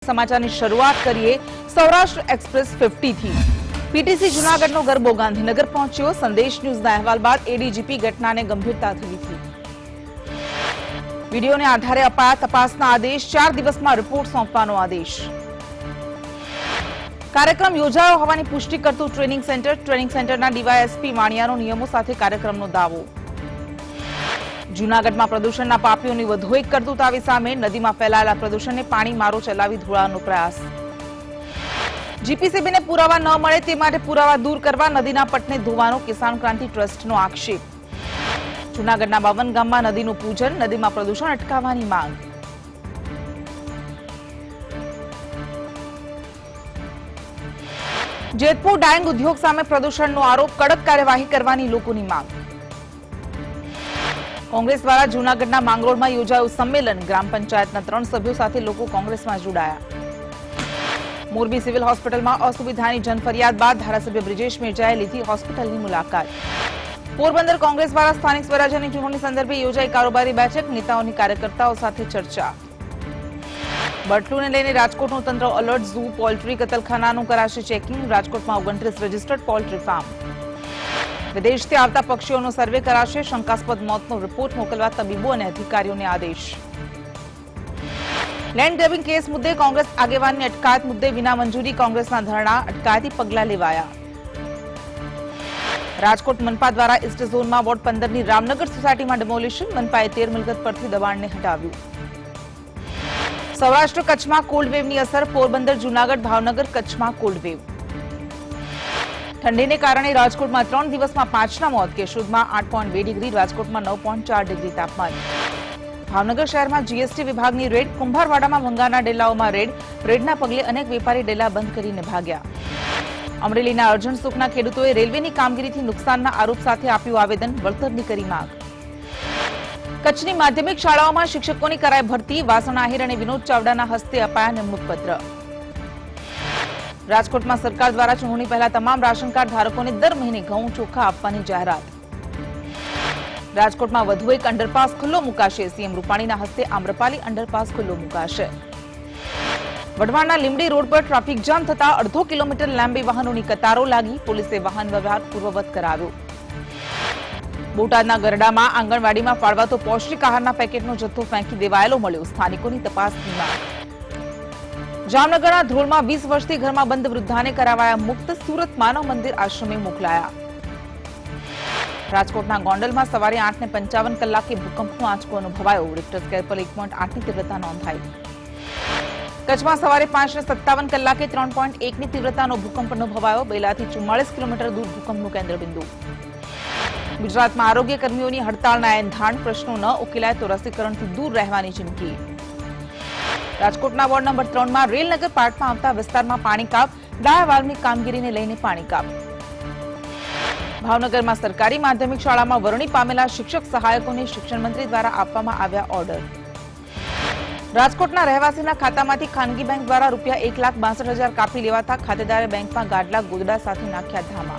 समाचार की शुरुआत करिए सौराष्ट्र एक्सप्रेस 50 थी। पीटीसी जूनागढ़ गरबो गांधीनगर पहुंच्यो। संदेश न्यूज अहवाल बाद एडीजीपी घटना ने गंभीरताथी लीधी। वीडियो ने आधारे अपाया तपासना आदेश। 4 दिवस में रिपोर्ट सौंपवानो आदेश। कार्यक्रम योजायो होवानी पुष्टि करतु ट्रेनिंग सेंटर डीवायएसपी वाणियानो नियमों साथे कार्यक्रमनो दावो। जूनागढ़ में प्रदूषण पापीओनी वधु एक करतूत आवी सामे। नदी में फैलायेला प्रदूषण ने पानी मारो चलावी धोळानो प्रयास। जीपीसीबी ने पुरावा न मळे ते माटे पुरावा दूर करवा नदीना पटने धोવાનો किसान क्रांति ट्रस्टनो आक्षेप। जूनागढ़ना 52 गाममां नदीनुं पूजन। नदी में प्रदूषण अटकाववानी मांग। जेतपुर डाइंग उद्योग सामे प्रदूषणनो आरोप। कड़क कार्यवाही करवानी लोकोनी मांग। कांग्रेस द्वारा जूनागढ़ना मांगरोळमां योजायुं सम्मेलन। ग्राम पंचायतना 3 सभ्यो साथे लोको कांग्रेसमां जोडाया। मोरबी सिविल होस्पिटलमां असुविधानी जनफरियाद बाद धारासभ्य ब्रिजेश मिर्जाए लीधी होस्पिટલની मुलाकात। पोरबंदर कांग्रेस द्वारा स्थानिक स्वराज्यनी चूंटणी संदर्भे योजाई कारोबारी बैठक। नेताओनी कार्यकर्ताओ साथे चर्चा। बर्ड फ्लूने लईने राजकोटनुं तंत्र अलर्ट। ઝૂ પોલ્ટ્રી કતલખાનાનું કરાશે ચેકિંગ। રાજકોટમાં 29 રજિસ્ટર્ડ પોલ્ટ્રી ફાર્મ। विदेशથી આવતા પક્ષીઓનો સર્વે કરાશે। શંકાસ્પદ મોતનો રિપોર્ટ મોકલવા તબીબો અને અધિકારીઓને આદેશ। લેન્ડ ગ્રેબિંગ કેસ મુદ્દે કોંગ્રેસ આગેવાનની અટકાયત મુદ્દે વિના મંજૂરી કોંગ્રેસના ધરણા। અટકાયતી પગલાં લેવાયા। રાજકોટ મનપા દ્વારા ઈસ્ટ ઝોનમાં વોર્ડ 15ની રામનગર સોસાયટીમાં ડેમોલિશન। મનપાએ 13 મિલકત પરથી દબાણને હટાવ્યું। સૌરાષ્ટ્ર કચ્છમાં કોલ્ડ વેવની અસર। પોરબંદર જૂનાગઢ ભાવનગર કચ્છમાં કોલ્ડ વેવ। ठंडी कारण राजकोट में 3 दिवस में 5 मौत। केशोद में 8.2 डिग्री। राजकोट में 9.4 डिग्री तापमान। भावनगर शहर में जीएसटी विभाग की रेड। कुंभारवाड़ा में भंगाना डेलाओं में रेड। रेडना पगले अनेक वेपारी डेला बंद करीने भाग्या। अमरेलीना अर्जुन सुखना खेडूतोए रेलवेनी कामगीरीथी नुकसानना आरोप साथे आप्युं आवेदन। वळतरनी करी मांग। कच्छनी माध्यमिक शाळाओं में शिक्षकों की कराई भरती। वासण आहिर और विनोद चावडाना हस्ते अपाया निमणूक पत्र। राजकोट में सरकार द्वारा चूंटणी पहला तमाम राशन कार्ड धारकों ने दर महीने घऊं चोखा आपवानी जाहेरात। राजकोट में वधु एक अंडरपास खुल्लो मुकाशे। सीएम रूपाणीना हस्ते आम्रपाली अंडरपास खुल्लो मुकाशे। वढवाणना લીંબડી रोड पर ट्राफिक जाम थता अर्धो किलोमीटर लांबी वाहनोनी कतारो लागी। पोलीसे वाहन व्यवहार पूर्ववत कराव्यो। बोटादना गरडामां आंगणवाडीमां फाळवातो पौष्टिक आहारना पेकेटनो जથ્થો फेंकी देवायेलो मळ्यो। स्थानिकोनी तपासनी मांग। जामनगरना ધ્રોળમાં 20 વર્ષથી ઘરમાં બંધ વૃદ્ધાને કરાવાયા મુક્ત। સુરત માનવ મંદિર આશ્રમે મોકલાયા। રાજકોટના ગોંડલમાં સવારે 8:55 કલાકે ભૂકંપનો આંચકો અનુભવાયો। રિક્ટર સ્કેલ પર 1.8ની તીવ્રતા નોંધાઈ। કચ્છમાં સવારે 5:57 કલાકે 3.1ની તીવ્રતાનો ભૂકંપ અનુભવાયો। બેલાથી 44 કિલોમીટર દૂર ભૂકંપનું કેન્દ્રબિંદુ। ગુજરાતમાં આરોગ્ય કર્મીઓની હડતાળના એંધાણ। પ્રશ્નો ન ઉકેલાય તો રસીકરણથી દૂર રહેવાની ચીમકી। राजकोटना वोर्ड नंबर 3 में रेलनगर पार्क में आवता विस्तार में पाणी काप। डायावाल्वनी कामगीरी ने लईने पाणी काप। भावनगर में सरकारी माध्यमिक शाला में वरणी पामेला शिक्षक सहायकों ने शिक्षण मंत्री द्वारा आपवामां आव्या ऑर्डर। राजकोटना रहेवासीना खातामांथी खानगी बैंक द्वारा रूपिया 1,62,000 कापी लेवाता खातेदारे बैंक में गाडला गोदड़ा साथे नाख्या धामा।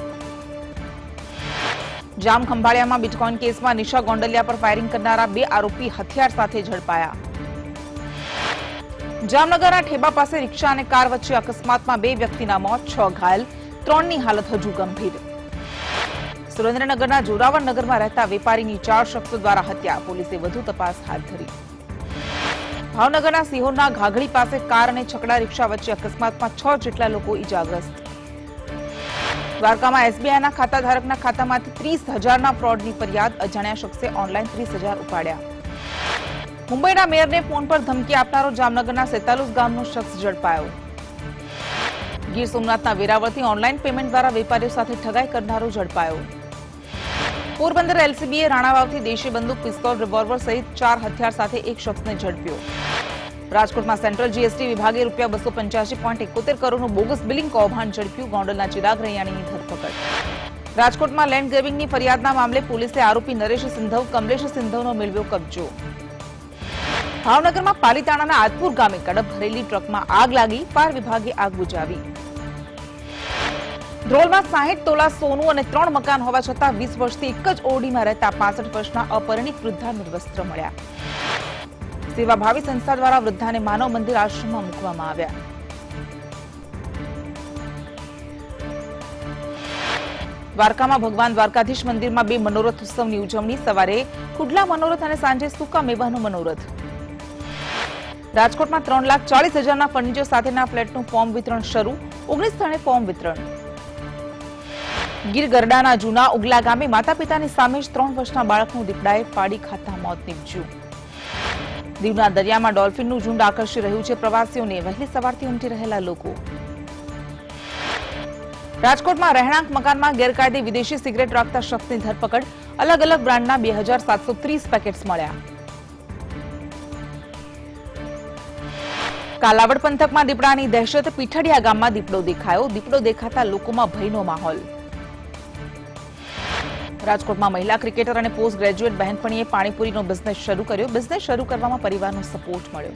जाम खंभाळिया में बिटकॉइन केस में निशा गोंडलिया पर फायरिंग करनारा 2 आरोपी हथियार साथे झड़पाया। जामनगरना ठेबा पासे रिक्शा और कार वच्चे अकस्मात में 2 व्यक्तिना मौत। 6 घायल। 3 हालत हजू गंभीर। सुरेन्द्रनगरना जोरावर नगर में रहता वेपारीनी 4 शख्सों द्वारा हत्या। पुलिसे वधु तपास हाथ धरी। भावनगरना सिहोरना घाघड़ी पासे कार और छकड़ा रिक्शा वच्चे अकस्मात में 6 जेटला लोको इजाग्रस्त। द्वारकामां एसबीआईना खाताधारकना खातामांथी 30,000 फ्रॉडनी फरियाद। अजाण्या शख्से ऑनलाइन 30,000 उपाड्या। मुंबईना मेयर ने फोन पर धमकी आपनारो जामनगरना 47 गामनो शख्स झड़पायो। गीर सोमनाथना वेरावळथी ऑनलाइन पेमेंट द्वारा वेपारीओ साथे ठगाई करनारो झड़पायो। पोरबंदर एलसीबीए राणावावथी देशी बंदूक पिस्तौल रिवॉल्वर सहित 4 हथियार साथे एक शख्सने झड़प्यो। राजकोटमां सेंट्रल जीएसटी विभागे रूपिया 285.71 करोड़नुं बोगस बिलिंग कौभांड झड़प्युं। गोंडलना चिराग रैयाणीनी धरपकड़। राजकोटमां लेन्ड ग्रेबिंगनी फरियादना मामले पुलिसे आरोपी नरेश सिंधव कमलेश सिंधवनो मेळव्यो कब्जो। भावनगर में पालीताणा आदपुर गामे कड़प भरेली ट्रक में आग लगी। फायर विभागे आग बुझावी। ધ્રોલ में 60 तोला सोनू और 3 मकान होवा छतां 20 वर्षथी एक ज ओरडी में रहता 65 वर्षना अपरिणित वृद्धा निर्वस्त्र मळ्या। સેવાભાવી સંસ્થા દ્વારા વૃદ્ધાને માનવ મંદિર આશ્રમમાં મૂકવામાં આવ્યા. દ્વારકામાં ભગવાન દ્વારકાધીશ મંદિરમાં 2 મનોરથ ઉત્સવની ઉજવણી. સવારે ખુડલા મનોરથ અને સાંજે સૂકા મેવાનો મનોરથ. રાજકોટમાં 3,40,000ના ફર્નિચર સાથેના ફ્લેટનું ફોર્મ વિતરણ શરૂ. 19 સ્થળે ફોર્મ વિતરણ. ગીર ગરડાના જૂના ઉગલા ગામે માતા પિતાની સામે જ 3 વર્ષના બાળકનું દીપડાએ પાડી ખાતા મોત નીપજ્યું. દીવના દરિયામાં ડોલ્ફિનનું ઝુંડ આકર્ષી રહ્યું છે પ્રવાસીઓને. વહેલી સવારથી ઉમટી રહેલા લોકો. રાજકોટમાં રહેણાંક મકાનમાં ગેરકાયદે વિદેશી સિગરેટ રાખતા શખ્સની ધરપકડ. અલગ અલગ બ્રાન્ડના 2,730 પેકેટ્સ મળ્યા. કાલાવડ પંથકમાં દીપડાની દહેશત. પીઠડિયા ગામમાં દીપડો દેખાયો. દીપડો દેખાતા લોકોમાં ભયનો માહોલ. રાજકોટમાં મહિલા ક્રિકેટર અને પોસ્ટ ગ્રેજ્યુએટ બહેનપણીએ પાણીપુરીનો બિઝનેસ શરૂ કર્યો. બિઝનેસ શરૂ કરવામાં પરિવારનો સપોર્ટ મળ્યો.